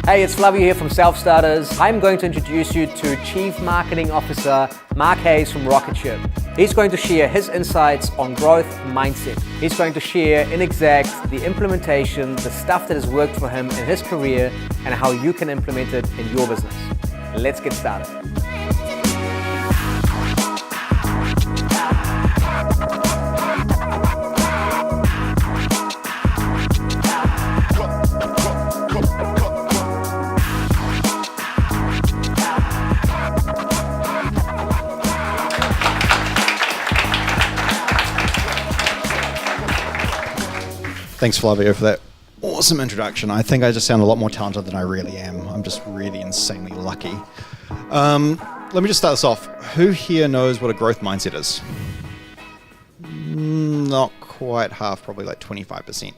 Hey, it's Flavio here from Selfstarters. I'm going to introduce you to Chief Marketing Officer Mark Hayes from Rocketship. He's going to share his insights on growth mindset. He's going to share in exact the implementation, the stuff that has worked for him in his career, and how you can implement it in your business. Let's get started. Thanks, Flavio, for that awesome introduction. I think I just sound a lot more talented than I really am. I'm just really insanely lucky. Let me just start this off. Who here knows what a growth mindset is? Not quite half, probably like 25%.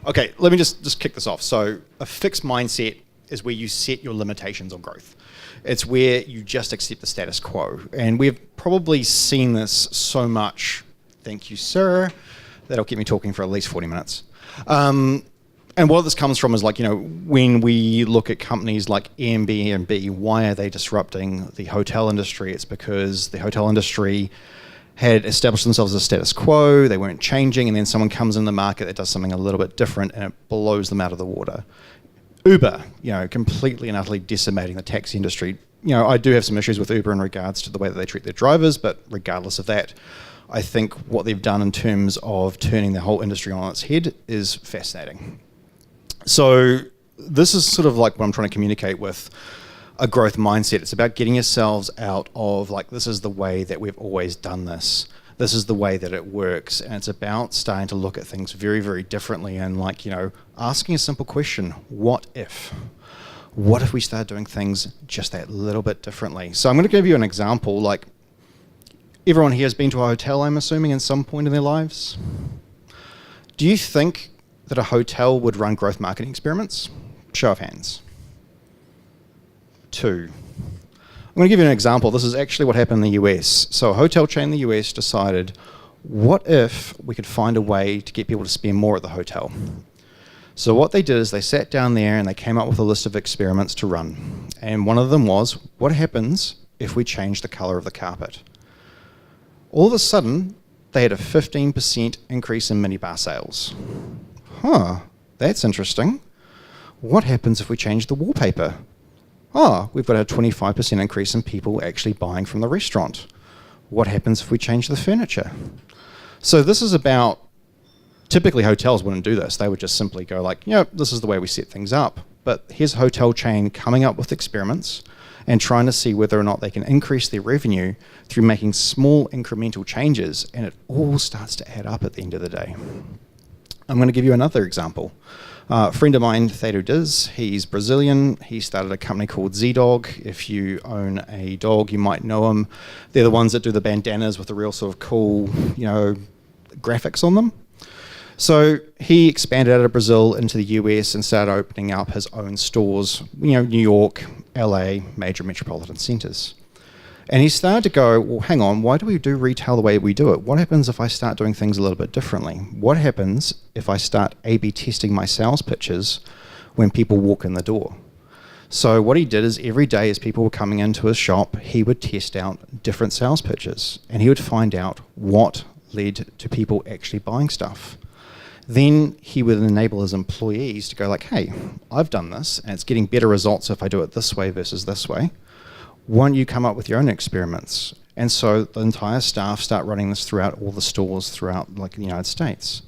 Okay, let me just kick this off. So a fixed mindset is where you set your limitations on growth. It's where you just accept the status quo. And we've probably seen this so much, thank you, sir, that'll keep me talking for at least 40 minutes. And what this comes from is when we look at companies like Airbnb, why are they disrupting the hotel industry? It's because the hotel industry had established themselves as a status quo, they weren't changing, and then someone comes in the market that does something a little bit different and it blows them out of the water. Uber, completely and utterly decimating the taxi industry. I do have some issues with Uber in regards to the way that they treat their drivers, but regardless of that, I think what they've done in terms of turning the whole industry on its head is fascinating. So this is sort of like what I'm trying to communicate with a growth mindset. It's about getting yourselves out of this is the way that we've always done this. This is the way that it works. And it's about starting to look at things very, very differently and asking a simple question, what if? What if we start doing things just that little bit differently? So I'm going to give you an example. Everyone here has been to a hotel, I'm assuming, at some point in their lives. Do you think that a hotel would run growth marketing experiments? Show of hands. 2. I'm going to give you an example. This is actually what happened in the US. So a hotel chain in the US decided, what if we could find a way to get people to spend more at the hotel? So what they did is they sat down there and they came up with a list of experiments to run. And one of them was, what happens if we change the color of the carpet? All of a sudden, they had a 15% increase in minibar sales. That's interesting. What happens if we change the wallpaper? We've got a 25% increase in people actually buying from the restaurant. What happens if we change the furniture? So this is about, typically hotels wouldn't do this. They would just simply go this is the way we set things up. But here's a hotel chain coming up with experiments and trying to see whether or not they can increase their revenue through making small incremental changes, and it all starts to add up at the end of the day. I'm going to give you another example. A friend of mine, Thado Diz, he's Brazilian. He started a company called Z-Dog. If you own a dog, you might know them. They're the ones that do the bandanas with the real sort of cool, graphics on them. So he expanded out of Brazil into the US and started opening up his own stores, New York, LA, major metropolitan centers. And he started to go, well, hang on, why do we do retail the way we do it? What happens if I start doing things a little bit differently? What happens if I start A/B testing my sales pitches when people walk in the door? So what he did is every day as people were coming into his shop, he would test out different sales pitches and he would find out what led to people actually buying stuff. Then he would enable his employees to go hey, I've done this and it's getting better results if I do it this way versus this way. Why don't you come up with your own experiments? And so the entire staff start running this throughout all the stores throughout the United States.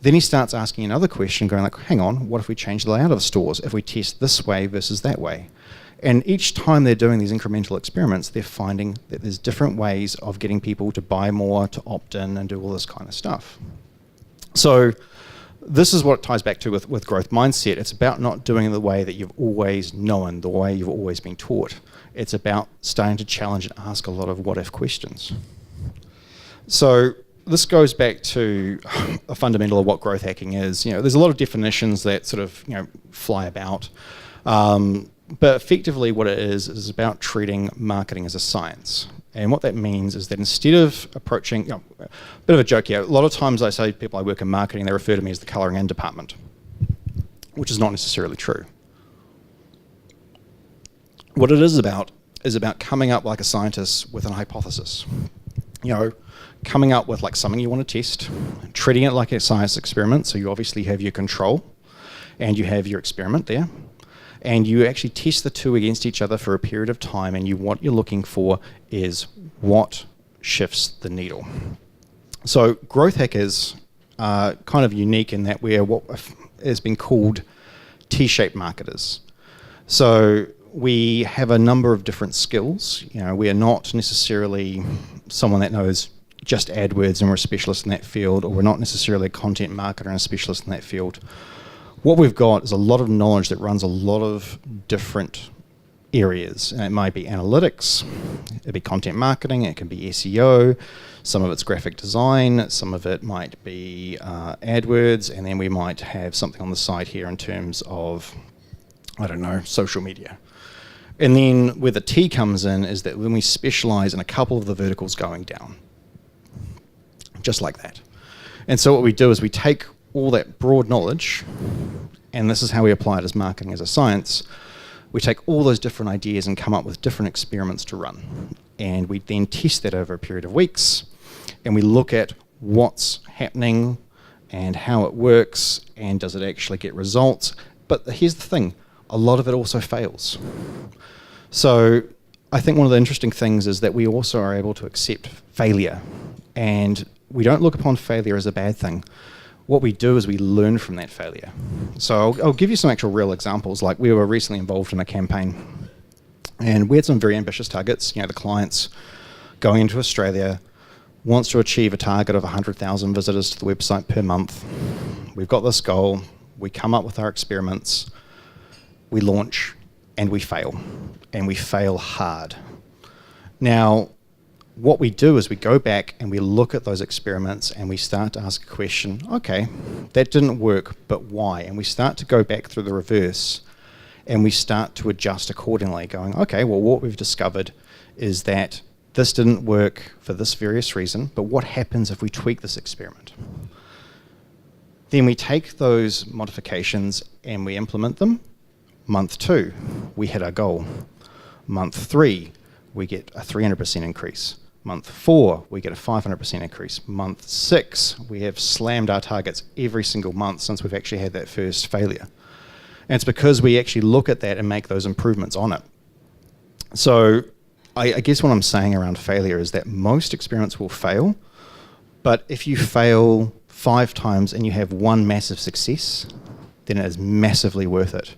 Then he starts asking another question going hang on, what if we change the layout of stores if we test this way versus that way? And each time they're doing these incremental experiments, they're finding that there's different ways of getting people to buy more, to opt in and do all this kind of stuff. So this is what it ties back to with growth mindset. It's about not doing it the way that you've always known, the way you've always been taught. It's about starting to challenge and ask a lot of what-if questions. So this goes back to a fundamental of what growth hacking is. There's a lot of definitions that sort of fly about. But effectively what it is about treating marketing as a science. And what that means is that instead of approaching, a bit of a joke here, a lot of times I say to people I work in marketing, they refer to me as the colouring in department, which is not necessarily true. What it is about coming up like a scientist with a hypothesis. Coming up with like something you want to test, treating it like a science experiment, so you obviously have your control and you have your experiment there, and you actually test the two against each other for a period of time, and what you're looking for is what shifts the needle. So growth hackers are kind of unique in that we're what has been called T-shaped marketers. So we have a number of different skills. We are not necessarily someone that knows just AdWords and we're a specialist in that field, or we're not necessarily a content marketer and a specialist in that field. What we've got is a lot of knowledge that runs a lot of different areas. And it might be analytics, it'd be content marketing, it can be SEO, some of it's graphic design, some of it might be AdWords, and then we might have something on the side here in terms of, I don't know, social media. And then where the T comes in is that when we specialize in a couple of the verticals going down, just like that. And so what we do is we take all that broad knowledge, and this is how we apply it as marketing as a science. We take all those different ideas and come up with different experiments to run. And we then test that over a period of weeks, and we look at what's happening and how it works, and does it actually get results. But here's the thing, a lot of it also fails. So I think one of the interesting things is that we also are able to accept failure, and we don't look upon failure as a bad thing. What we do is we learn from that failure. So I'll give you some actual real examples. Like, we were recently involved in a campaign, and we had some very ambitious targets. The client's going into Australia, wants to achieve a target of 100,000 visitors to the website per month. We've got this goal, we come up with our experiments, we launch, and we fail hard. Now, what we do is we go back and we look at those experiments and we start to ask a question, okay, that didn't work, but why? And we start to go back through the reverse and we start to adjust accordingly, going, okay, well, what we've discovered is that this didn't work for this various reason, but what happens if we tweak this experiment? Then we take those modifications and we implement them. Month 2, we hit our goal. Month 3, we get a 300% increase. Month 4, we get a 500% increase. Month 6, we have slammed our targets every single month since we've actually had that first failure. And it's because we actually look at that and make those improvements on it. So I guess what I'm saying around failure is that most experiments will fail, but if you fail 5 times and you have one massive success, then it is massively worth it.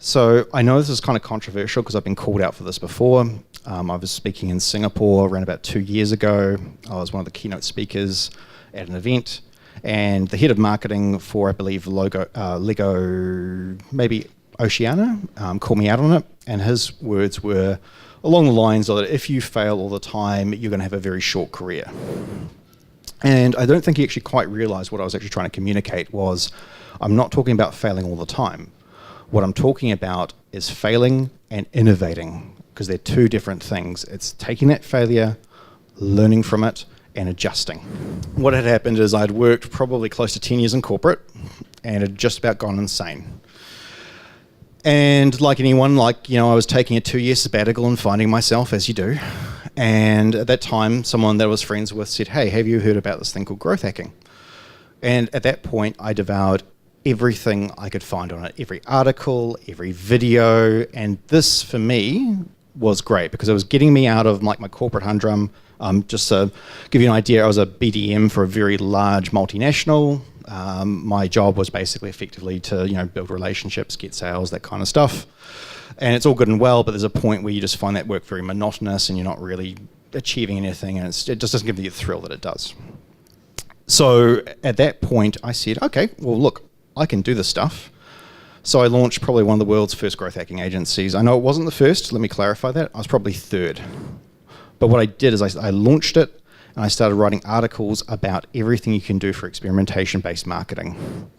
So I know this is kind of controversial because I've been called out for this before. I was speaking in Singapore around about 2 years ago. I was one of the keynote speakers at an event, and the head of marketing for, I believe, Lego, maybe Oceania, called me out on it, and his words were along the lines of that if you fail all the time, you're going to have a very short career. And I don't think he actually quite realized what I was actually trying to communicate was, I'm not talking about failing all the time. What I'm talking about is failing and innovating, because they're two different things. It's taking that failure, learning from it, and adjusting. What had happened is I'd worked probably close to 10 years in corporate and had just about gone insane. And like anyone, I was taking a 2-year sabbatical and finding myself, as you do. And at that time, someone that I was friends with said, hey, have you heard about this thing called growth hacking? And at that point, I devoured everything I could find on it, every article, every video, and this for me was great because it was getting me out of my corporate humdrum. Just to give you an idea, I was a BDM for a very large multinational. My job was basically effectively to build relationships, get sales, that kind of stuff. And it's all good and well, but there's a point where you just find that work very monotonous and you're not really achieving anything, and it just doesn't give you the thrill that it does. So at that point, I said, okay, well, look, I can do this stuff. So I launched probably one of the world's first growth hacking agencies. I know it wasn't the first, let me clarify that. I was probably third. But what I did is I launched it and I started writing articles about everything you can do for experimentation-based marketing.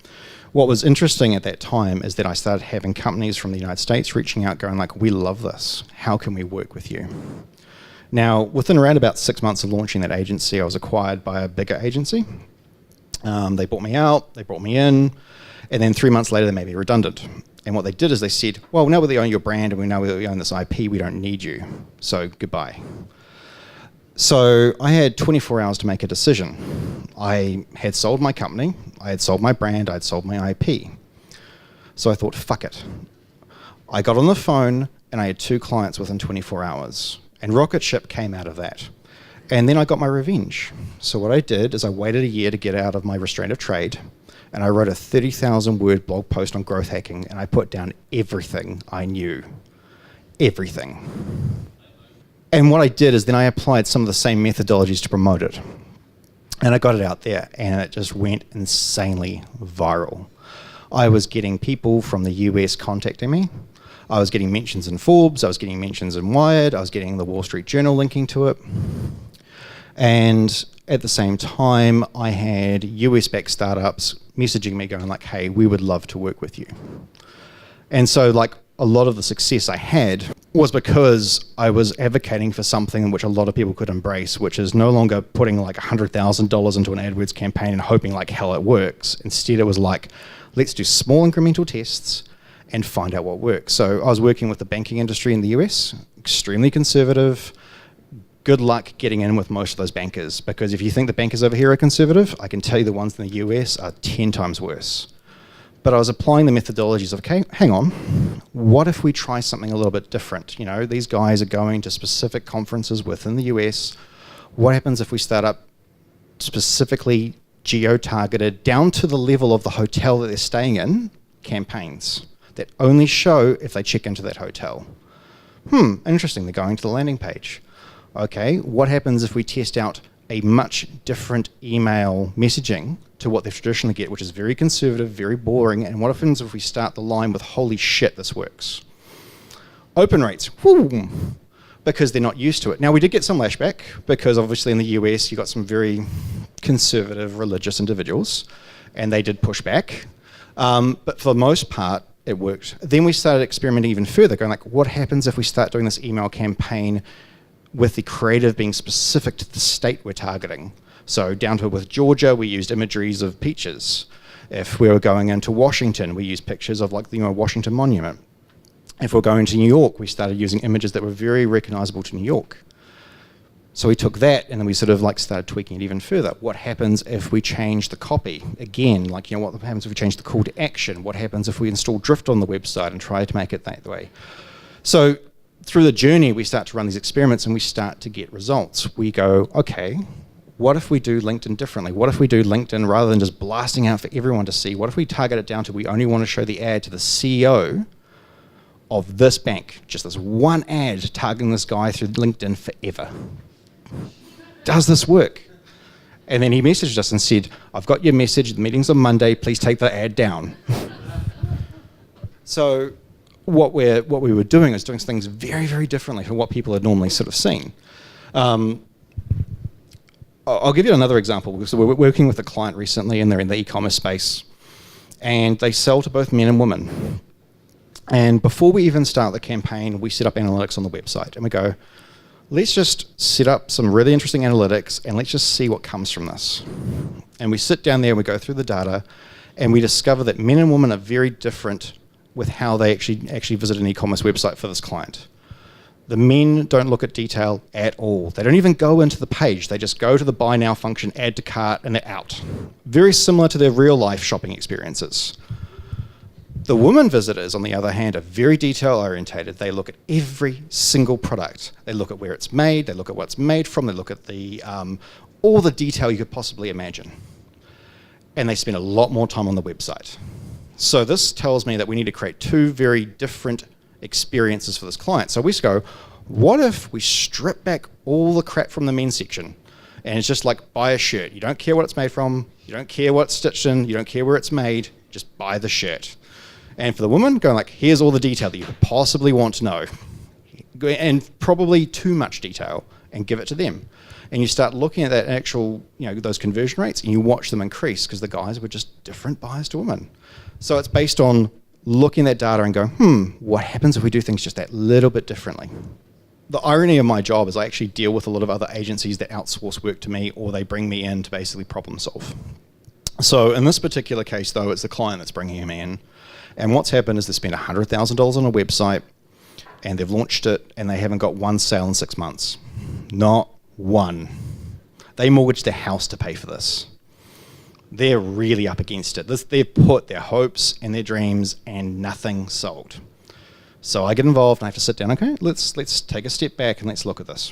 What was interesting at that time is that I started having companies from the United States reaching out going like, we love this, how can we work with you? Now, within around about 6 months of launching that agency, I was acquired by a bigger agency. They bought me out, they brought me in, and then 3 months later they made me redundant. And what they did is they said, well, now we own your brand and we know we own this IP, we don't need you. So goodbye. So I had 24 hours to make a decision. I had sold my company, I had sold my brand, I had sold my IP. So I thought, fuck it. I got on the phone and I had 2 clients within 24 hours. And Rocket Ship came out of that. And then I got my revenge. So what I did is I waited a year to get out of my restraint of trade, and I wrote a 30,000 word blog post on growth hacking, and I put down everything I knew. Everything. And what I did is then I applied some of the same methodologies to promote it. And I got it out there, and it just went insanely viral. I was getting people from the US contacting me. I was getting mentions in Forbes, I was getting mentions in Wired, I was getting the Wall Street Journal linking to it. And at the same time, I had US-backed startups messaging me going like, hey, we would love to work with you. And so like a lot of the success I had was because I was advocating for something which a lot of people could embrace, which is no longer putting like $100,000 into an AdWords campaign and hoping like hell it works. Instead, it was like, let's do small incremental tests and find out what works. So I was working with the banking industry in the US, extremely conservative. Good luck getting in with most of those bankers, because if you think the bankers over here are conservative, I can tell you the ones in the US are 10 times worse. But I was applying the methodologies of, okay, hang on, what if we try something a little bit different? You know, these guys are going to specific conferences within the US. What happens if we start up specifically geo-targeted, down to the level of the hotel that they're staying in, campaigns that only show if they check into that hotel? Interesting, they're going to the landing page. Okay, what happens if we test out a much different email messaging to what they traditionally get, which is very conservative, very boring, and what happens if we start the line with, holy shit, this works? Open rates, whoo, because they're not used to it. Now, we did get some lashback, because obviously in the US, you got some very conservative religious individuals, and they did push back. But for the most part, it worked. Then we started experimenting even further, going like, what happens if we start doing this email campaign with the creative being specific to the state we're targeting? So down to with Georgia, we used imageries of peaches. If we were going into Washington, we used pictures of like the Washington Monument. If we're going to New York, we started using images that were very recognizable to New York. So we took that and then we sort of like started tweaking it even further. What happens if we change the copy? Again, like, what happens if we change the call to action? What happens if we install Drift on the website and try to make it that way? So through the journey, we start to run these experiments and we start to get results. We go, okay, what if we do LinkedIn differently? What if we do LinkedIn rather than just blasting out for everyone to see? What if we target it down to we only want to show the ad to the CEO of this bank? Just this one ad targeting this guy through LinkedIn forever. Does this work? And then he messaged us and said, I've got your message, the meeting's on Monday, please take the ad down. So what we were doing is doing things very, very differently from what people had normally sort of seen. I'll give you another example. So we're working with a client recently, and they're in the e-commerce space, and they sell to both men and women. And before we even start the campaign, we set up analytics on the website, and we go, let's just set up some really interesting analytics, and let's just see what comes from this. And we sit down there, and we go through the data, and we discover that men and women are very different with how they actually visit an e-commerce website for this client. The men don't look at detail at all. They don't even go into the page. They just go to the buy now function, add to cart, and they're out. Very similar to their real life shopping experiences. The women visitors, on the other hand, are very detail orientated. They look at every single product. They look at where it's made, they look at what it's made from, they look at the all the detail you could possibly imagine. And they spend a lot more time on the website. So this tells me that we need to create two very different experiences for this client. So we just go, what if we strip back all the crap from the men's section? And it's just like, buy a shirt. You don't care what it's made from, you don't care what it's stitched in, you don't care where it's made, just buy the shirt. And for the woman, going like, here's all the detail that you could possibly want to know. And probably too much detail, and give it to them. And you start looking at that actual, those conversion rates, and you watch them increase, because the guys were just different buyers to women. So it's based on looking at that data and going, what happens if we do things just that little bit differently? The irony of my job is I actually deal with a lot of other agencies that outsource work to me, or they bring me in to basically problem solve. So in this particular case, though, it's the client that's bringing him in. And what's happened is they spent $100,000 on a website, and they've launched it, and they haven't got one sale in 6 months. Not one. They mortgaged their house to pay for this. They're really up against it. They've put their hopes and their dreams, and nothing sold. So I get involved, and I have to sit down. Okay, let's take a step back and let's look at this.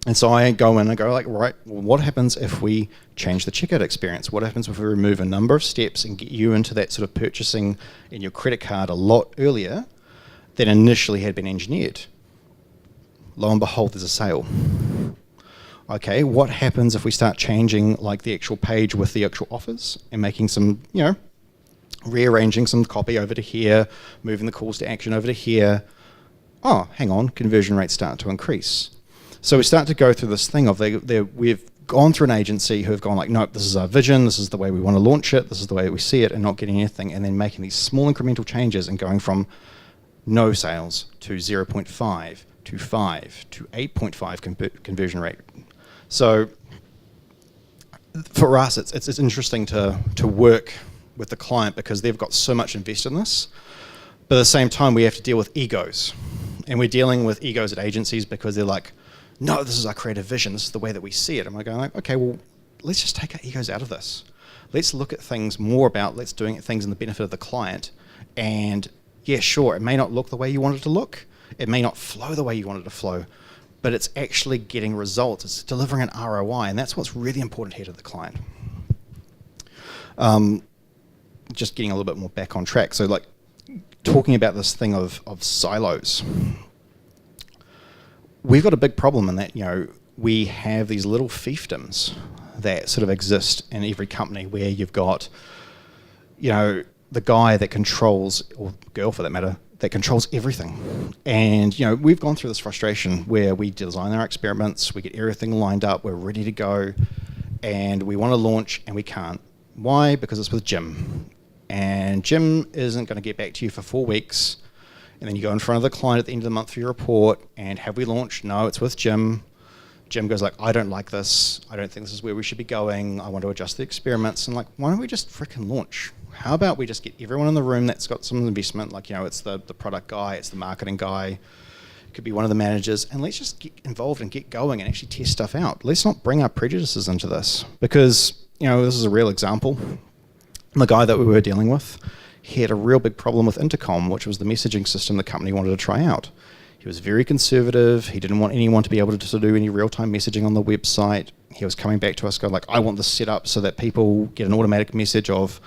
And so I go in and go like, right, well, what happens if we change the checkout experience? What happens if we remove a number of steps and get you into that sort of purchasing in your credit card a lot earlier than initially had been engineered? Lo and behold, there's a sale. Okay, what happens if we start changing like the actual page with the actual offers and making some, rearranging some copy over to here, moving the calls to action over to here? Oh, hang on, conversion rates start to increase. So we start to go through this thing of we've gone through an agency who have gone like, nope, this is our vision, this is the way we want to launch it, this is the way we see it, and not getting anything, and then making these small incremental changes and going from no sales to 0.5 to 5 to 8.5 conversion rate. So for us, it's interesting to work with the client because they've got so much invested in this, but at the same time we have to deal with egos, and we're dealing with egos at agencies because they're like, no, this is our creative vision, this is the way that we see it. And we're going like, okay, well, let's just take our egos out of this. Let's look at things more about, let's doing things in the benefit of the client. And yeah, sure, it may not look the way you want it to look. It may not flow the way you want it to flow, but it's actually getting results. It's delivering an ROI, and that's what's really important here to the client. Just getting a little bit more back on track. So like talking about this thing of silos. We've got a big problem in that, we have these little fiefdoms that sort of exist in every company where you've got, the guy that controls, or girl for that matter, that controls everything. And, we've gone through this frustration where we design our experiments, we get everything lined up, we're ready to go, and we want to launch and we can't. Why? Because it's with Jim. And Jim isn't going to get back to you for 4 weeks. And then you go in front of the client at the end of the month for your report, and have we launched? No, it's with Jim. Jim goes like, I don't like this. I don't think this is where we should be going. I want to adjust the experiments. And like, why don't we just frickin' launch? How about we just get everyone in the room that's got some investment, like, it's the product guy, it's the marketing guy, it could be one of the managers, and let's just get involved and get going and actually test stuff out. Let's not bring our prejudices into this, because, this is a real example. The guy that we were dealing with, he had a real big problem with Intercom, which was the messaging system the company wanted to try out. He was very conservative. He didn't want anyone to be able to do any real-time messaging on the website. He was coming back to us going like, I want this set up so that people get an automatic message of,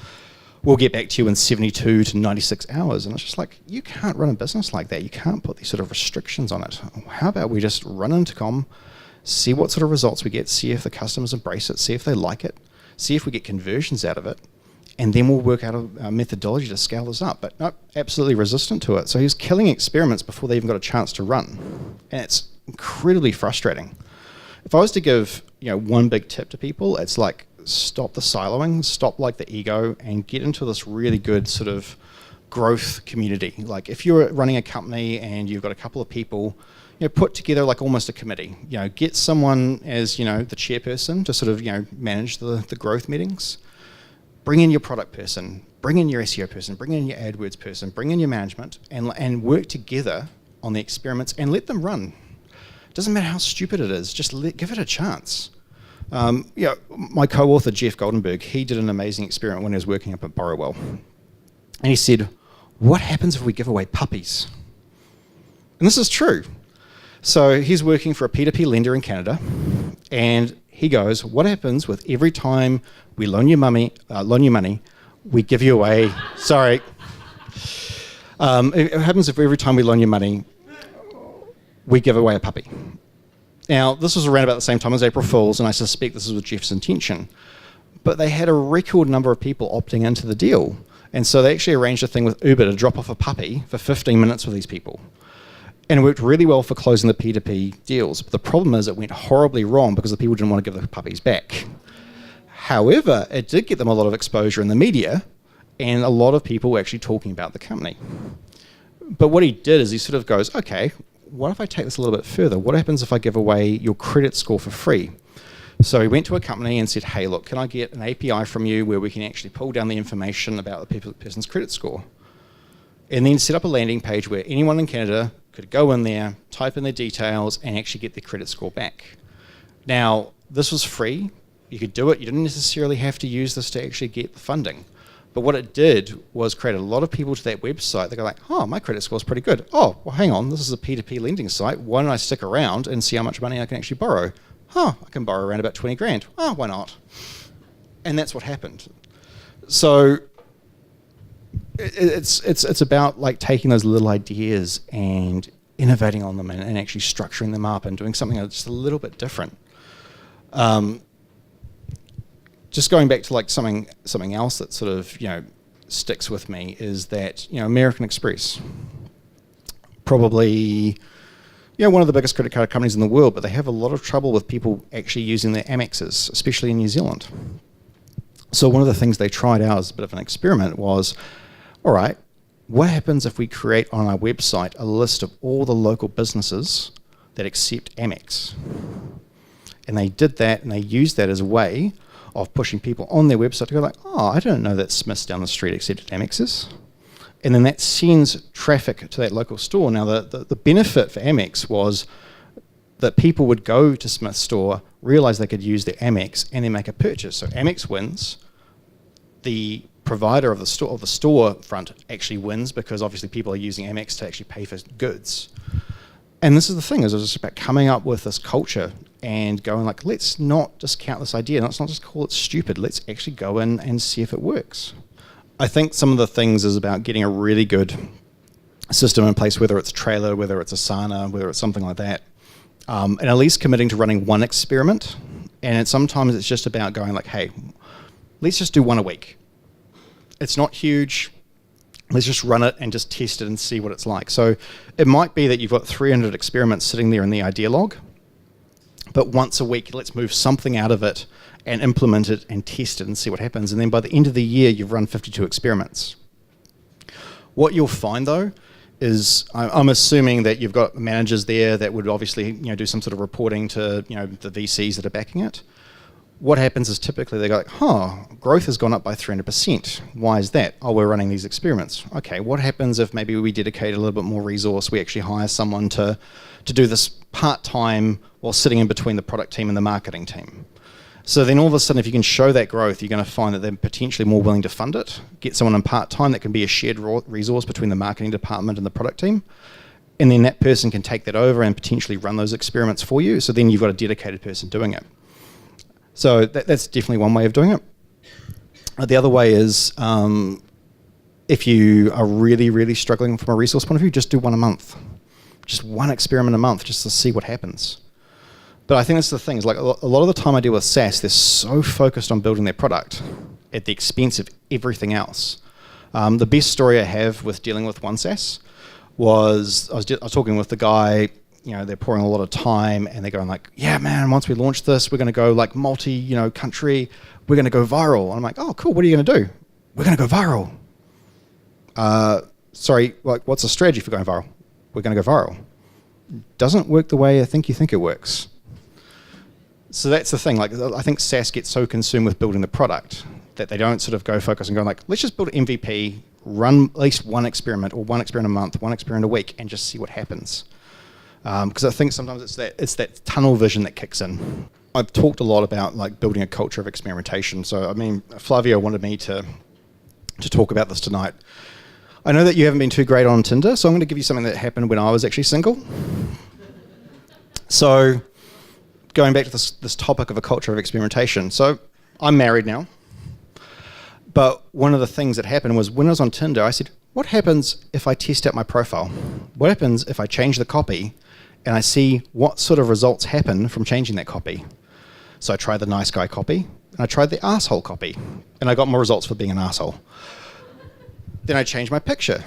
we'll get back to you in 72 to 96 hours. And it's just like, you can't run a business like that. You can't put these sort of restrictions on it. How about we just run Intercom, see what sort of results we get, see if the customers embrace it, see if they like it, see if we get conversions out of it, and then we'll work out a methodology to scale this up. But no, absolutely resistant to it. So he's killing experiments before they even got a chance to run. And it's incredibly frustrating. If I was to give, one big tip to people, it's like, stop the siloing, stop like the ego, and get into this really good sort of growth community. Like if you're running a company and you've got a couple of people, put together like almost a committee. Get someone as, the chairperson to sort of, manage the growth meetings. Bring in your product person, bring in your SEO person, bring in your AdWords person, bring in your management, and work together on the experiments and let them run. Doesn't matter how stupid it is, just give it a chance. My co-author, Jeff Goldenberg, he did an amazing experiment when he was working up at Burrowell. And he said, what happens if we give away puppies? And this is true. So he's working for a P2P lender in Canada, and he goes, what happens with every time we loan you money, we give you away, sorry. It happens if every time we loan you money, we give away a puppy. Now, this was around about the same time as April Fool's, and I suspect this was with Jeff's intention. But they had a record number of people opting into the deal. And so they actually arranged a thing with Uber to drop off a puppy for 15 minutes with these people. And it worked really well for closing the P2P deals. But the problem is it went horribly wrong because the people didn't want to give the puppies back. However, it did get them a lot of exposure in the media, and a lot of people were actually talking about the company. But what he did is he sort of goes, okay, what if I take this a little bit further? What happens if I give away your credit score for free? So he went to a company and said, hey, look, can I get an API from you where we can actually pull down the information about the person's credit score? and then set up a landing page where anyone in Canada could go in there, type in their details, and actually get their credit score back. Now, this was free. You could do it. You didn't necessarily have to use this to actually get the funding. But what it did was create a lot of people to that website. They go like, oh, my credit score is pretty good. Oh, well, hang on, this is a P2P lending site. Why don't I stick around and see how much money I can actually borrow? I can borrow around about 20 grand. Oh, why not? And that's what happened. So it's about like taking those little ideas and innovating on them and actually structuring them up and doing something that's just a little bit different. Just going back to like something else that sort of sticks with me is that American Express, probably one of the biggest credit card companies in the world, but they have a lot of trouble with people actually using their Amexes, especially in New Zealand. So one of the things they tried out as a bit of an experiment was, all right, what happens if we create on our website a list of all the local businesses that accept Amex? And they did that, and they used that as a way of pushing people on their website to go like, oh, I don't know that Smith's down the street accepted Amexes. And then that sends traffic to that local store. Now, the benefit for Amex was that people would go to Smith's store, realize they could use their Amex, and then make a purchase. So Amex wins. The provider of the store front actually wins, because obviously people are using Amex to actually pay for goods. And this is the thing, is it was just about coming up with this culture and going like, let's not discount this idea. Let's not just call it stupid. Let's actually go in and see if it works. I think some of the things is about getting a really good system in place, whether it's Trailer, whether it's Asana, whether it's something like that, and at least committing to running one experiment. And sometimes it's just about going like, hey, let's just do one a week. It's not huge. Let's just run it and just test it and see what it's like. So it might be that you've got 300 experiments sitting there in the idea log, but once a week, let's move something out of it and implement it and test it and see what happens. And then by the end of the year, you've run 52 experiments. What you'll find, though, is I'm assuming that you've got managers there that would obviously do some sort of reporting to the VCs that are backing it. What happens is typically they go like, growth has gone up by 300%. Why is that? Oh, we're running these experiments. Okay, what happens if maybe we dedicate a little bit more resource, we actually hire someone to do this part-time while sitting in between the product team and the marketing team? So then all of a sudden, if you can show that growth, you're going to find that they're potentially more willing to fund it, get someone in part-time that can be a shared resource between the marketing department and the product team. And then that person can take that over and potentially run those experiments for you. So then you've got a dedicated person doing it. So that's definitely one way of doing it. The other way is if you are really, really struggling from a resource point of view, just do one a month. Just one experiment a month just to see what happens. But I think that's the thing, is like a lot of the time I deal with SaaS, they're so focused on building their product at the expense of everything else. The best story I have with dealing with one SaaS was I was talking with the guy. They're pouring a lot of time and they're going like, yeah, man, once we launch this, we're going to go like country, we're going to go viral. And I'm like, oh, cool, what are you going to do? We're going to go viral. Sorry, like, what's the strategy for going viral? We're going to go viral. Doesn't work the way I think you think it works. So that's the thing. Like, I think SaaS gets so consumed with building the product that they don't sort of go focus and go like, let's just build an MVP, run at least one experiment or one experiment a month, one experiment a week, and just see what happens. Because I think sometimes it's that tunnel vision that kicks in. I've talked a lot about like building a culture of experimentation. So I mean, Flavio wanted me to talk about this tonight. I know that you haven't been too great on Tinder, so I'm going to give you something that happened when I was actually single. So going back to this topic of a culture of experimentation. So I'm married now, but one of the things that happened was when I was on Tinder, I said, what happens if I test out my profile? What happens if I change the copy and I see what sort of results happen from changing that copy? So I tried the nice guy copy, and I tried the asshole copy, and I got more results for being an asshole. Then I changed my picture,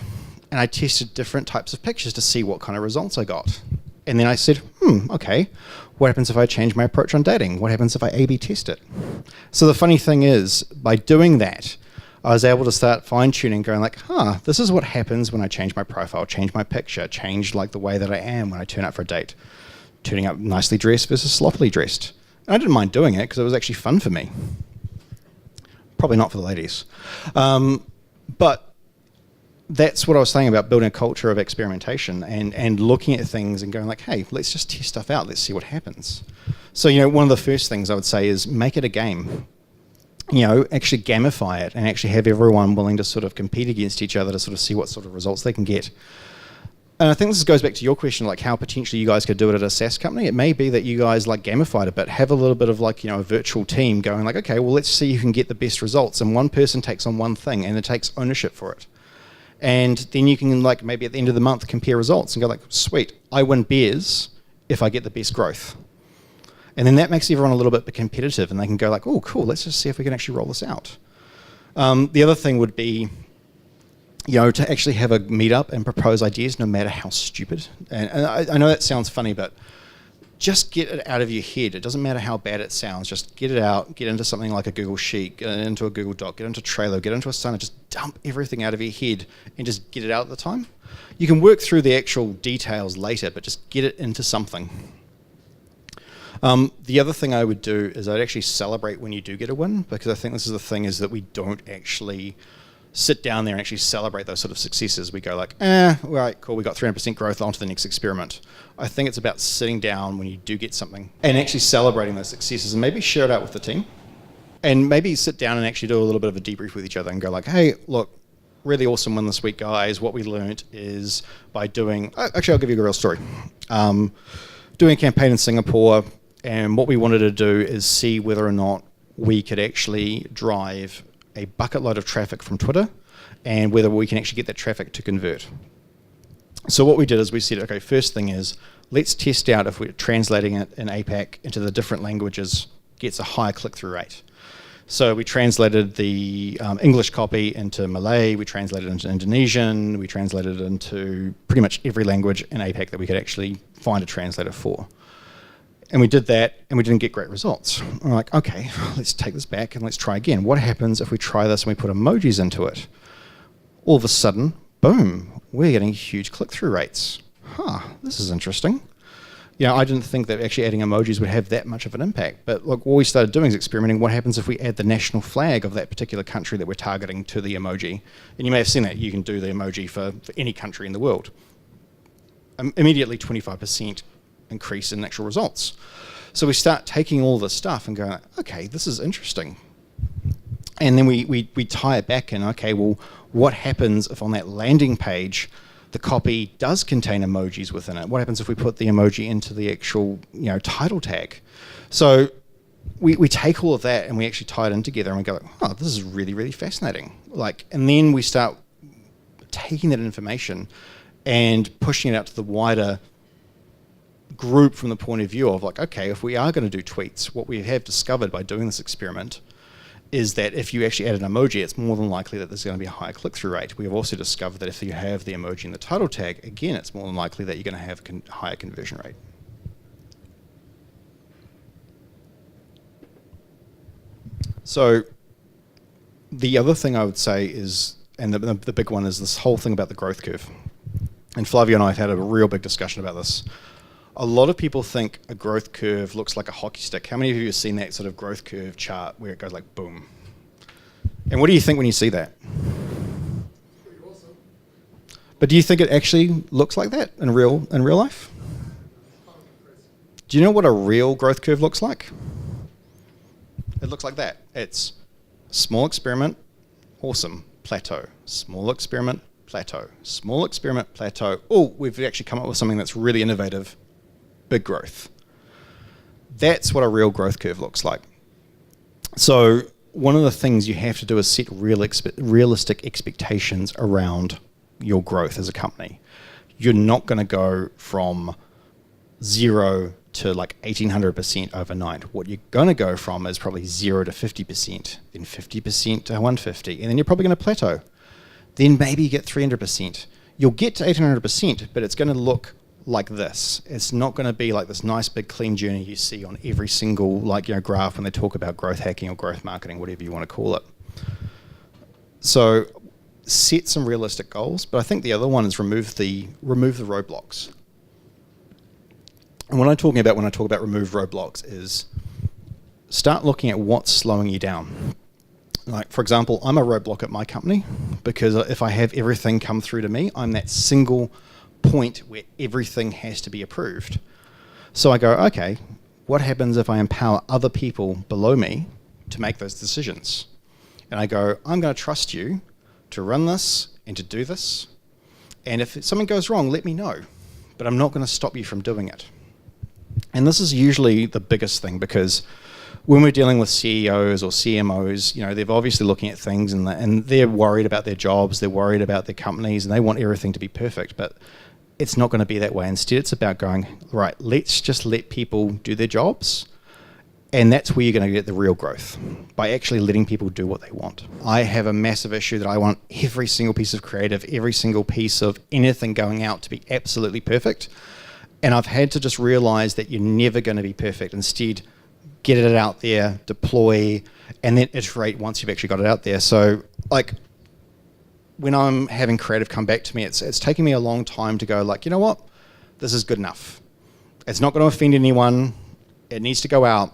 and I tested different types of pictures to see what kind of results I got. And then I said, okay, what happens if I change my approach on dating? What happens if I A/B test it? So the funny thing is, by doing that, I was able to start fine-tuning, going like, this is what happens when I change my profile, change my picture, change like the way that I am when I turn up for a date. Turning up nicely dressed versus sloppily dressed. And I didn't mind doing it because it was actually fun for me. Probably not for the ladies. But that's what I was saying about building a culture of experimentation and looking at things and going like, hey, let's just test stuff out. Let's see what happens. So, one of the first things I would say is make it a game. Actually gamify it and actually have everyone willing to sort of compete against each other to sort of see what sort of results they can get. And I think this goes back to your question, like how potentially you guys could do it at a SaaS company. It may be that you guys like gamified a bit, have a little bit of like, a virtual team going like, okay, well, let's see who can get the best results. And one person takes on one thing and it takes ownership for it. And then you can like maybe at the end of the month compare results and go like, sweet, I win beers if I get the best growth. And then that makes everyone a little bit competitive and they can go like, oh, cool, let's just see if we can actually roll this out. The other thing would be, to actually have a meetup and propose ideas no matter how stupid. And I know that sounds funny, but just get it out of your head. It doesn't matter how bad it sounds. Just get it out, get into something like a Google Sheet, get into a Google Doc, get into Trello, get into Asana, just dump everything out of your head and just get it out at the time. You can work through the actual details later, but just get it into something. The other thing I would do is I'd actually celebrate when you do get a win, because I think this is the thing is that we don't actually sit down there and actually celebrate those sort of successes. We go like, right, cool, we got 300% growth, on to the next experiment. I think it's about sitting down when you do get something and actually celebrating those successes and maybe share it out with the team. And maybe sit down and actually do a little bit of a debrief with each other and go like, hey, look, really awesome win this week, guys. What we learned is by doing, actually, I'll give you a real story. Doing a campaign in Singapore, and what we wanted to do is see whether or not we could actually drive a bucket load of traffic from Twitter and whether we can actually get that traffic to convert. So what we did is we said, okay, first thing is let's test out if we're translating it in APAC into the different languages gets a higher click-through rate. So we translated the English copy into Malay, we translated it into Indonesian, we translated it into pretty much every language in APAC that we could actually find a translator for. And we did that, and we didn't get great results. We're like, okay, let's take this back and let's try again. What happens if we try this and we put emojis into it? All of a sudden, boom, we're getting huge click-through rates. This is interesting. I didn't think that actually adding emojis would have that much of an impact. But look, what we started doing is experimenting. What happens if we add the national flag of that particular country that we're targeting to the emoji? And you may have seen that. You can do the emoji for any country in the world. Immediately 25% increase in actual results. So we start taking all this stuff and going, okay, this is interesting. And then we tie it back in, okay, well, what happens if on that landing page the copy does contain emojis within it? What happens if we put the emoji into the actual title tag? So we take all of that and we actually tie it in together and we go, oh, this is really, really fascinating. And then we start taking that information and pushing it out to the wider group from the point of view of like, okay, if we are going to do tweets, what we have discovered by doing this experiment is that if you actually add an emoji, it's more than likely that there's going to be a higher click-through rate. We have also discovered that if you have the emoji in the title tag, again, it's more than likely that you're going to have a higher conversion rate. So the other thing I would say is, and the big one is this whole thing about the growth curve. And Flavio and I have had a real big discussion about this. A lot of people think a growth curve looks like a hockey stick. How many of you have seen that sort of growth curve chart where it goes like boom? And what do you think when you see that? Pretty awesome. But do you think it actually looks like that in real life? Do you know what a real growth curve looks like? It looks like that. It's small experiment, awesome, plateau. Small experiment, plateau. Small experiment, plateau. Oh, we've actually come up with something that's really innovative. Big growth. That's what a real growth curve looks like. So one of the things you have to do is set realistic expectations around your growth as a company. You're not going to go from 0 to like 1800% overnight. What you're going to go from is probably 0 to 50%, then 50% to 150, and then you're probably going to plateau. Then maybe you get 300%. You'll get to 1800%, but it's going to look like this. It's not going to be like this nice big clean journey you see on every single graph when they talk about growth hacking or growth marketing, whatever you want to call it. So set some realistic goals, but I think the other one is remove the roadblocks. And what I'm talking about when I talk about remove roadblocks is start looking at what's slowing you down. Like, for example, I'm a roadblock at my company because if I have everything come through to me, I'm that single point where everything has to be approved. So I go, okay, what happens if I empower other people below me to make those decisions? And I go, I'm going to trust you to run this and to do this. And if something goes wrong, let me know. But I'm not going to stop you from doing it. And this is usually the biggest thing, because when we're dealing with CEOs or CMOs, they're obviously looking at things and they're worried about their jobs, they're worried about their companies, and they want everything to be perfect. But it's not going to be that way. Instead, it's about going, right, let's just let people do their jobs. And that's where you're going to get the real growth, by actually letting people do what they want. I have a massive issue that I want every single piece of creative, every single piece of anything going out to be absolutely perfect. And I've had to just realize that you're never going to be perfect. Instead, get it out there, deploy, and then iterate once you've actually got it out there. So, like, when I'm having creative come back to me, it's taking me a long time to go, like, you know what? This is good enough. It's not going to offend anyone. It needs to go out.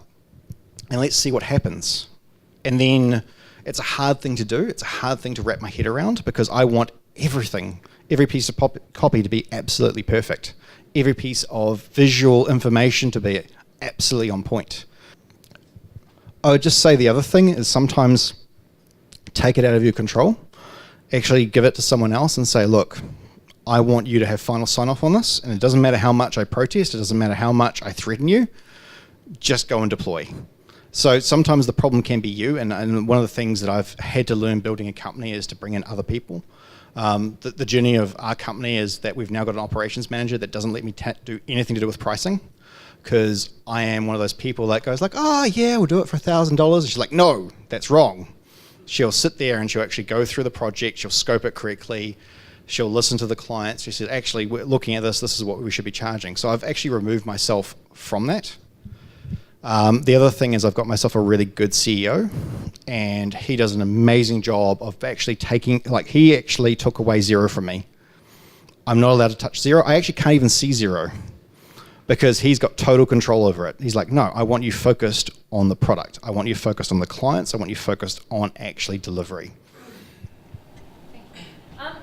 And let's see what happens. And then it's a hard thing to do. It's a hard thing to wrap my head around, because I want everything, every piece of copy to be absolutely perfect. Every piece of visual information to be absolutely on point. I would just say the other thing is sometimes take it out of your control. Actually give it to someone else and say, look, I want you to have final sign-off on this, and it doesn't matter how much I protest, it doesn't matter how much I threaten you, just go and deploy. So sometimes the problem can be you, and one of the things that I've had to learn building a company is to bring in other people. The journey of our company is that we've now got an operations manager that doesn't let me do anything to do with pricing, because I am one of those people that goes like, oh yeah, we'll do it for $1,000. And she's like, no, that's wrong. She'll sit there and she'll actually go through the project, she'll scope it correctly, she'll listen to the clients. She said, actually, we're looking at this is what we should be charging. So I've actually removed myself from that. The other thing is I've got myself a really good CEO, and he does an amazing job of actually he actually took away Xero from me. I'm not allowed to touch Xero. I actually can't even see Xero, because he's got total control over it. He's like, no, I want you focused on the product. I want you focused on the clients. I want you focused on actually delivery.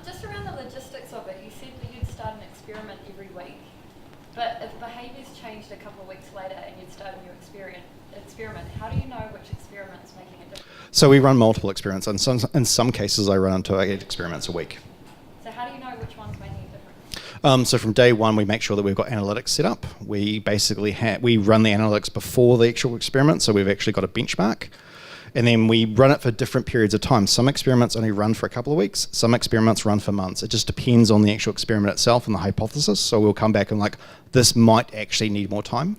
Just around the logistics of it, you said that you'd start an experiment every week, but if behaviours changed a couple of weeks later and you'd start a new experiment, how do you know which experiment's making a difference? So we run multiple experiments. In some cases, I run into 8 experiments a week. So how do you know which one's making a difference? So from day one, we make sure that we've got analytics set up. We basically we run the analytics before the actual experiment, so we've actually got a benchmark. And then we run it for different periods of time. Some experiments only run for a couple of weeks. Some experiments run for months. It just depends on the actual experiment itself and the hypothesis. So we'll come back and this might actually need more time.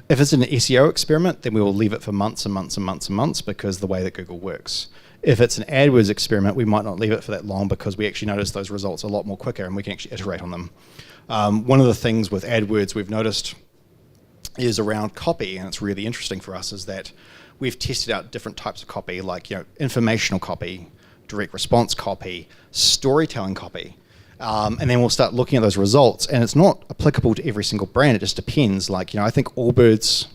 If it's an SEO experiment, then we will leave it for months and months and months and months, because the way that Google works. If it's an AdWords experiment, we might not leave it for that long, because we actually notice those results a lot more quicker and we can actually iterate on them. One of the things with AdWords we've noticed is around copy, and it's really interesting for us, is that we've tested out different types of copy, like informational copy, direct response copy, storytelling copy. And then we'll start looking at those results, and it's not applicable to every single brand. It just depends. I think Allbirds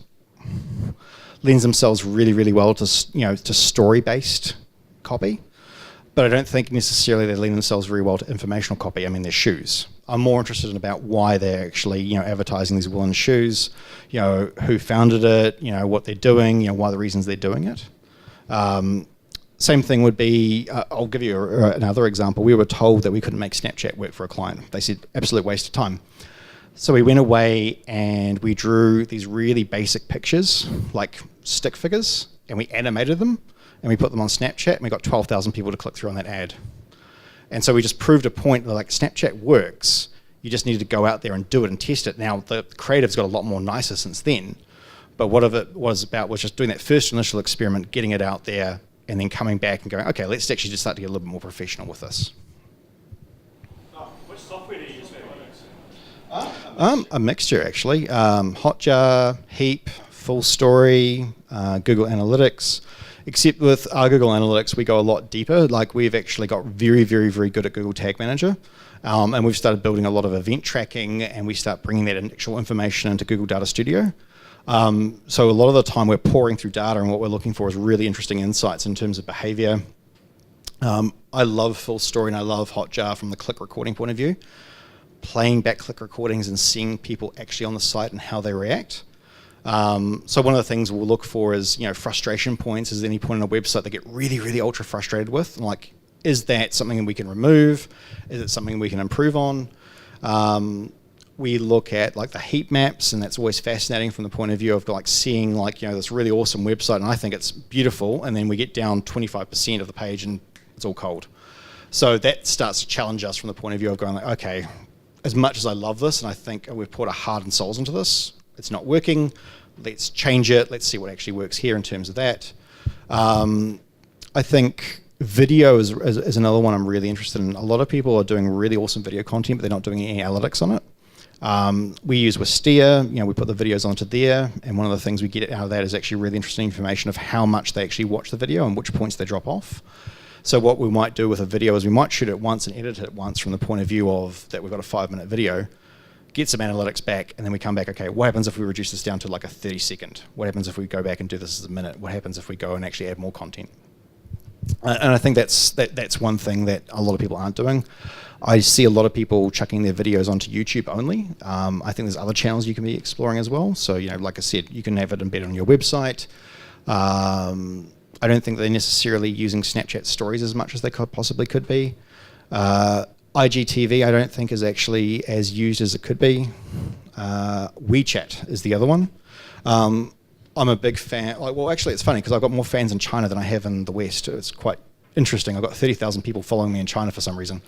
lends themselves really, really well to story-based copy, but I don't think necessarily they lend themselves very well to informational copy. I mean, they're shoes. I'm more interested in about why they're actually advertising these woolen shoes, who founded it, what they're doing, why the reasons they're doing it. Same thing would be, I'll give you another example. We were told that we couldn't make Snapchat work for a client. They said, absolute waste of time. So we went away and we drew these really basic pictures, like stick figures, and we animated them, and we put them on Snapchat, and we got 12,000 people to click through on that ad. And so we just proved a point that Snapchat works. You just needed to go out there and do it and test it. Now, the creative's got a lot more nicer since then, but what it was about was just doing that first initial experiment, getting it out there, and then coming back and going, okay, let's actually just start to get a little bit more professional with this. Which software do you use for analytics? A mixture, actually. Hotjar, Heap, Full Story, Google Analytics. Except with our Google Analytics, we go a lot deeper. We've actually got very, very, very good at Google Tag Manager. And we've started building a lot of event tracking, and we start bringing that actual information into Google Data Studio. So a lot of the time we're pouring through data, and what we're looking for is really interesting insights in terms of behavior. I love Full Story and I love Hotjar from the click recording point of view. Playing back click recordings and seeing people actually on the site and how they react. So one of the things we'll look for is, frustration points. Is there any point on a website they get really, really ultra frustrated with? Like, is that something that we can remove? Is it something we can improve on? We look at like the heat maps, and that's always fascinating from the point of view of like seeing like, this really awesome website, and I think it's beautiful, and then we get down 25% of the page and it's all cold. So that starts to challenge us from the point of view of going like, okay, as much as I love this and I think we've put our heart and souls into this, it's not working, let's change it, let's see what actually works here in terms of that. I think video is another one I'm really interested in. A lot of people are doing really awesome video content, but they're not doing any analytics on it. We use Wistia, we put the videos onto there, and one of the things we get out of that is actually really interesting information of how much they actually watch the video and which points they drop off. So what we might do with a video is we might shoot it once and edit it once from the point of view of that we've got a 5-minute video, get some analytics back, and then we come back, okay, what happens if we reduce this down to like a 30-second? What happens if we go back and do this as a minute? What happens if we go and actually add more content? And I think that's one thing that a lot of people aren't doing. I see a lot of people chucking their videos onto YouTube only. I think there's other channels you can be exploring as well. So, like I said, you can have it embedded on your website. I don't think they're necessarily using Snapchat stories as much as they possibly could be. IGTV I don't think is actually as used as it could be. WeChat is the other one. I'm a big fan. Actually, it's funny because I've got more fans in China than I have in the West. It's quite interesting. I've got 30,000 people following me in China for some reason.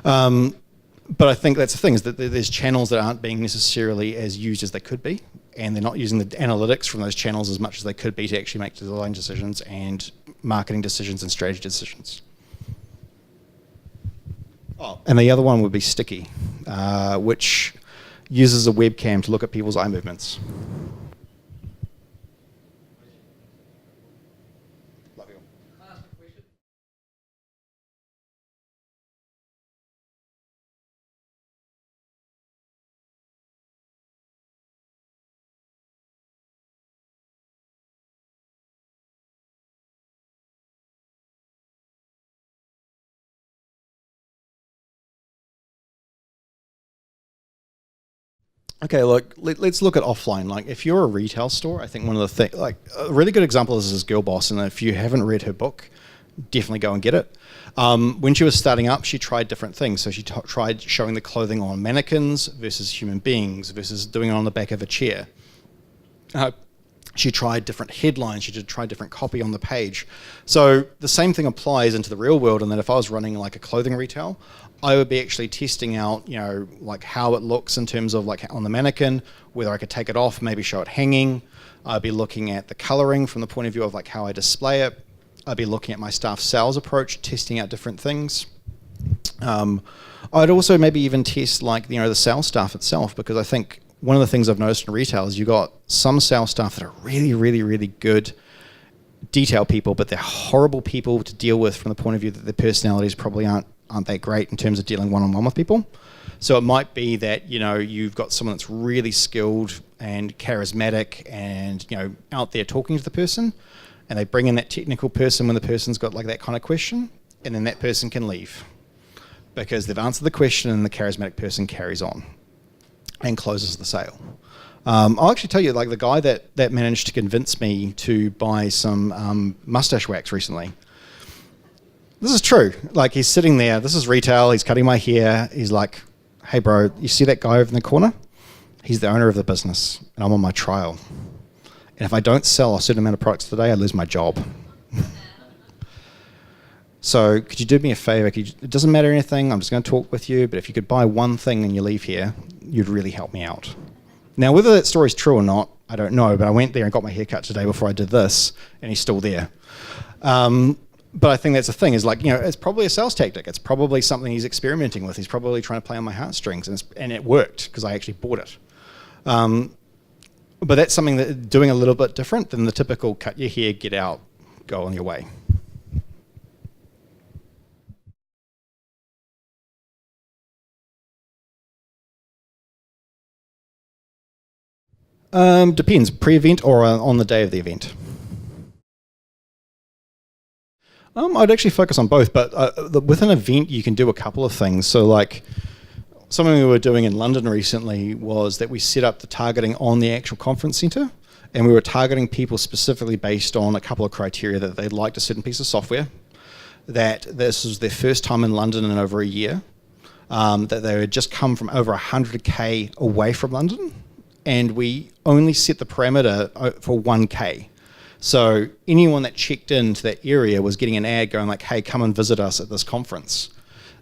But I think that's the thing, is that there's channels that aren't being necessarily as used as they could be, and they're not using the analytics from those channels as much as they could be to actually make design decisions and marketing decisions and strategy decisions. Oh, and the other one would be Sticky, which uses a webcam to look at people's eye movements. Okay, look, let's look at offline. Like, if you're a retail store, I think one of the things, like, a really good example of this is Girl Boss, and if you haven't read her book, definitely go and get it. When she was starting up, she tried different things. So she tried showing the clothing on mannequins versus human beings versus doing it on the back of a chair. She tried different headlines. She tried different copy on the page. So the same thing applies into the real world, and that if I was running like a clothing retail, I would be actually testing out, like how it looks in terms of like on the mannequin, whether I could take it off, maybe show it hanging. I'd be looking at the coloring from the point of view of like how I display it. I'd be looking at my staff sales approach, testing out different things. I'd also maybe even test like, the sales staff itself, because I think one of the things I've noticed in retail is you've got some sales staff that are really, really, really good detail people, but they're horrible people to deal with from the point of view that their personalities probably aren't that great in terms of dealing one-on-one with people. So it might be that, you've got someone that's really skilled and charismatic and, out there talking to the person, and they bring in that technical person when the person's got like that kind of question, and then that person can leave because they've answered the question and the charismatic person carries on and closes the sale. I'll actually tell you, like the guy that managed to convince me to buy some mustache wax recently. This is true. Like, he's sitting there, this is retail, he's cutting my hair, he's like, hey bro, you see that guy over in the corner? He's the owner of the business, and I'm on my trial. And if I don't sell a certain amount of products today, I lose my job. So could you do me a favor? It doesn't matter anything, I'm just going to talk with you, but if you could buy one thing and you leave here, you'd really help me out. Now, whether that story's true or not, I don't know, but I went there and got my hair cut today before I did this, and he's still there. But I think that's the thing, is like, it's probably a sales tactic. It's probably something he's experimenting with. He's probably trying to play on my heartstrings, and it worked because I actually bought it. But that's something that doing a little bit different than the typical cut your hair, get out, go on your way. Depends, pre-event or on the day of the event. I'd actually focus on both, but with an event you can do a couple of things. So like something we were doing in London recently was that we set up the targeting on the actual conference centre, and we were targeting people specifically based on a couple of criteria: that they'd liked a certain piece of software, that this was their first time in London in over a year, that they had just come from over 100k away from London, and we only set the parameter for 1k. So anyone that checked into that area was getting an ad going like, hey, come and visit us at this conference.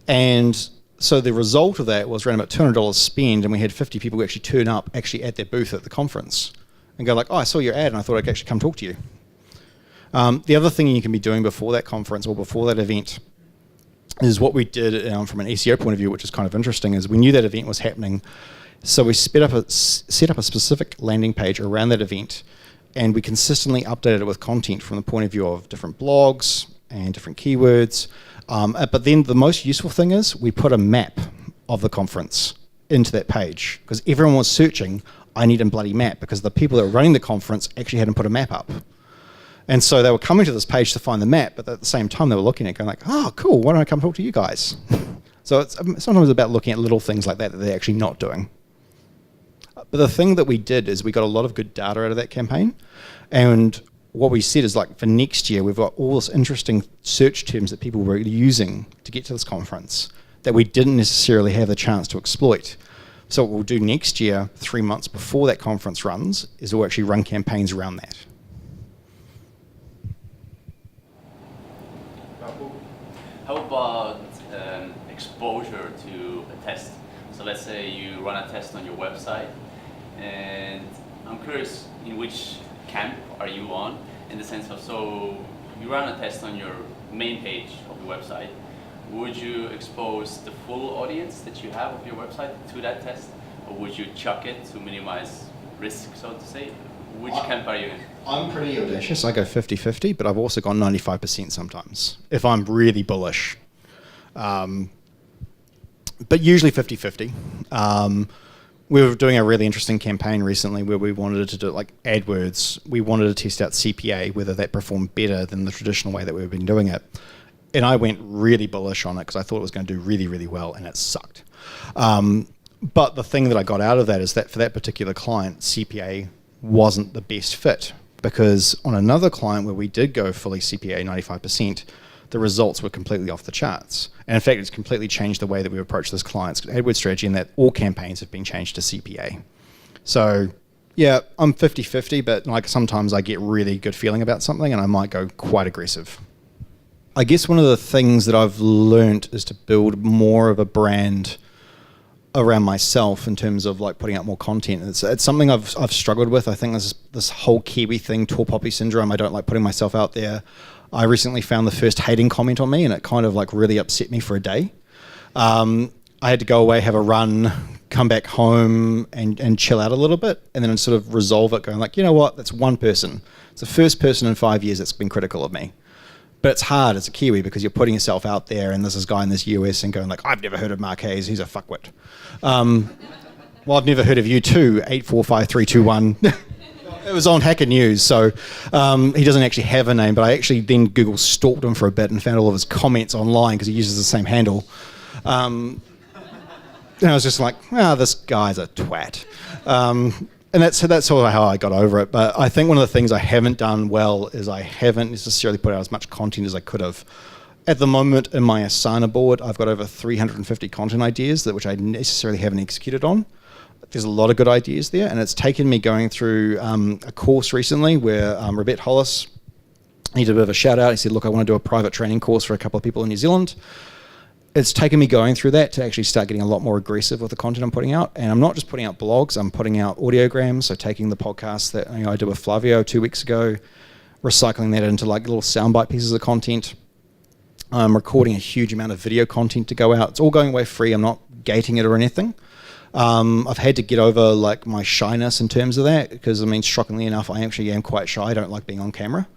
And so the result of that was around about $200 spend, and we had 50 people who actually turn up actually at their booth at the conference and go like, oh, I saw your ad and I thought I'd actually come talk to you. The other thing you can be doing before that conference or before that event is what we did from an SEO point of view, which is kind of interesting, is we knew that event was happening. So we set up a specific landing page around that event, and we consistently updated it with content from the point of view of different blogs and different keywords. But then the most useful thing is we put a map of the conference into that page, because everyone was searching, I need a bloody map, because the people that were running the conference actually hadn't put a map up. And so they were coming to this page to find the map, but at the same time they were looking at it going like, oh, cool, why don't I come talk to you guys? So it's sometimes about looking at little things like that they're actually not doing. But the thing that we did is we got a lot of good data out of that campaign. And what we said is like for next year, we've got all this interesting search terms that people were using to get to this conference that we didn't necessarily have the chance to exploit. So what we'll do next year, 3 months before that conference runs, is we'll actually run campaigns around that. How about exposure to a test? So let's say you run a test on your website, and I'm curious in which camp are you on, in the sense of, so you run a test on your main page of your website, would you expose the full audience that you have of your website to that test, or would you chuck it to minimize risk, so to say? Which camp are you in? I'm pretty audacious. I go 50-50, but I've also gone 95% sometimes, if I'm really bullish. But usually 50-50. We were doing a really interesting campaign recently where we wanted to do like AdWords. We wanted to test out CPA, whether that performed better than the traditional way that we've been doing it. And I went really bullish on it because I thought it was going to do really, really well, and it sucked. But the thing that I got out of that is that for that particular client, CPA wasn't the best fit, because on another client where we did go fully CPA 95%, the results were completely off the charts. And in fact, it's completely changed the way that we approach this client's AdWords strategy, in that all campaigns have been changed to CPA. So yeah, I'm 50-50, but like sometimes I get really good feeling about something and I might go quite aggressive. I guess one of the things that I've learned is to build more of a brand around myself in terms of like putting out more content. It's something I've struggled with. I think this whole Kiwi thing, tall poppy syndrome. I don't like putting myself out there. I recently found the first hating comment on me, and it kind of like really upset me for a day. I had to go away, have a run, come back home and chill out a little bit, and then sort of resolve it, going like, you know what, that's one person. It's the first person in 5 years that's been critical of me. But it's hard as a Kiwi because you're putting yourself out there, and there's this guy in this US and going like, I've never heard of Mark Hayes, he's a fuckwit. Well, I've never heard of you too, 845321. It was on Hacker News, so he doesn't actually have a name, but I actually then Google stalked him for a bit and found all of his comments online because he uses the same handle. And I was just like, this guy's a twat. And that's sort of how I got over it. But I think one of the things I haven't done well is I haven't necessarily put out as much content as I could have. At the moment in my Asana board, I've got over 350 content ideas which I necessarily haven't executed on. There's a lot of good ideas there, and it's taken me going through a course recently where Rebet Hollis, he did a bit of a shout out. He said, look, I want to do a private training course for a couple of people in New Zealand. It's taken me going through that to actually start getting a lot more aggressive with the content I'm putting out. And I'm not just putting out blogs, I'm putting out audiograms. So taking the podcast that I did with Flavio 2 weeks ago, recycling that into like little soundbite pieces of content. I'm recording a huge amount of video content to go out. It's all going away free. I'm not gating it or anything. I've had to get over like my shyness in terms of that, because I mean, shockingly enough, I actually am quite shy. I don't like being on camera.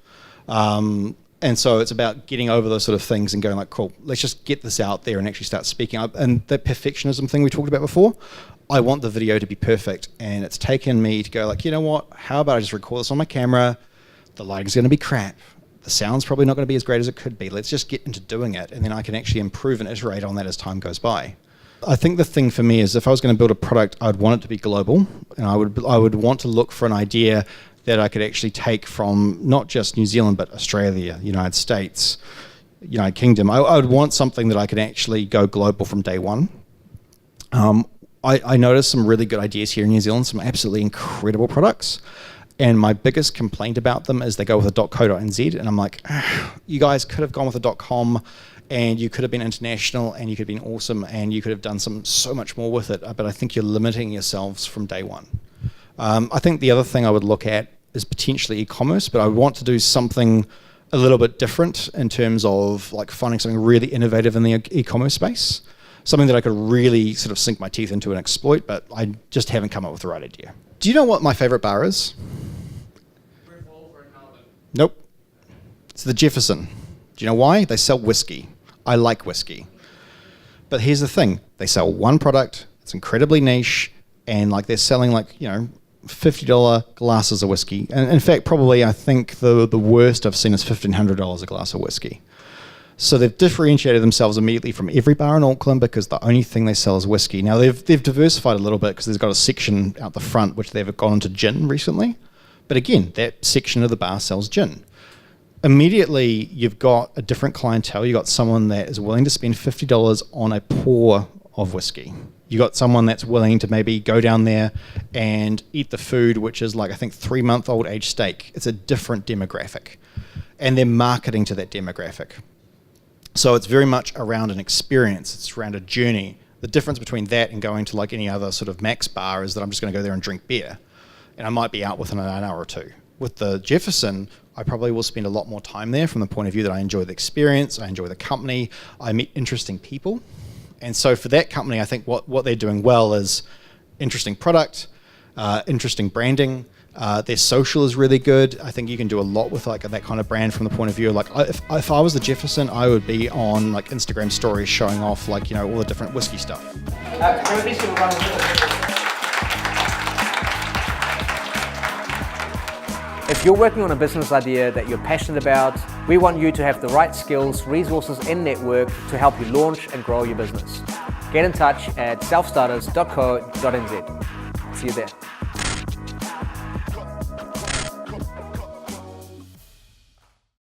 And so it's about getting over those sort of things and going like, cool, let's just get this out there and actually start speaking up. And that perfectionism thing we talked about before, I want the video to be perfect, and it's taken me to go like, you know what, how about I just record this on my camera, the lighting's going to be crap, the sound's probably not going to be as great as it could be, let's just get into doing it, and then I can actually improve and iterate on that as time goes by. I think the thing for me is if I was going to build a product, I'd want it to be global, and I would want to look for an idea that I could actually take from not just New Zealand, but Australia, United States, United Kingdom. I would want something that I could actually go global from day one. I noticed some really good ideas here in New Zealand, some absolutely incredible products. And my biggest complaint about them is they go with a .co.nz, and I'm like, you guys could have gone with a .com, and you could have been international, and you could have been awesome, and you could have done so much more with it, but I think you're limiting yourselves from day one. I think the other thing I would look at is potentially e-commerce, but I would want to do something a little bit different in terms of like finding something really innovative in the e-commerce space, something that I could really sort of sink my teeth into and exploit, but I just haven't come up with the right idea. Do you know what my favorite bar is? Nope. It's the Jefferson. Do you know why? They sell whiskey. I like whiskey. But here's the thing. They sell one product. It's incredibly niche. And like they're selling like, $50 glasses of whiskey. And in fact, probably I think the worst I've seen is $1,500 a glass of whiskey. So they've differentiated themselves immediately from every bar in Auckland because the only thing they sell is whiskey. Now they've diversified a little bit because there's got a section out the front which they've gone into gin recently. But again, that section of the bar sells gin. Immediately, you've got a different clientele. You've got someone that is willing to spend $50 on a pour of whiskey. You got someone that's willing to maybe go down there and eat the food, which is like, I think, 3-month-old aged steak. It's a different demographic. And they're marketing to that demographic. So it's very much around an experience. It's around a journey. The difference between that and going to like any other sort of Max bar is that I'm just going to go there and drink beer. And I might be out within an hour or two. With the Jefferson, I probably will spend a lot more time there from the point of view that I enjoy the experience, I enjoy the company, I meet interesting people. And so for that company, I think what they're doing well is interesting product, interesting branding. Their social is really good. I think you can do a lot with like that kind of brand from the point of view of like, if I was the Jefferson, I would be on like Instagram stories showing off like, all the different whiskey stuff. If you're working on a business idea that you're passionate about, we want you to have the right skills, resources, and network to help you launch and grow your business. Get in touch at selfstarters.co.nz. See you there.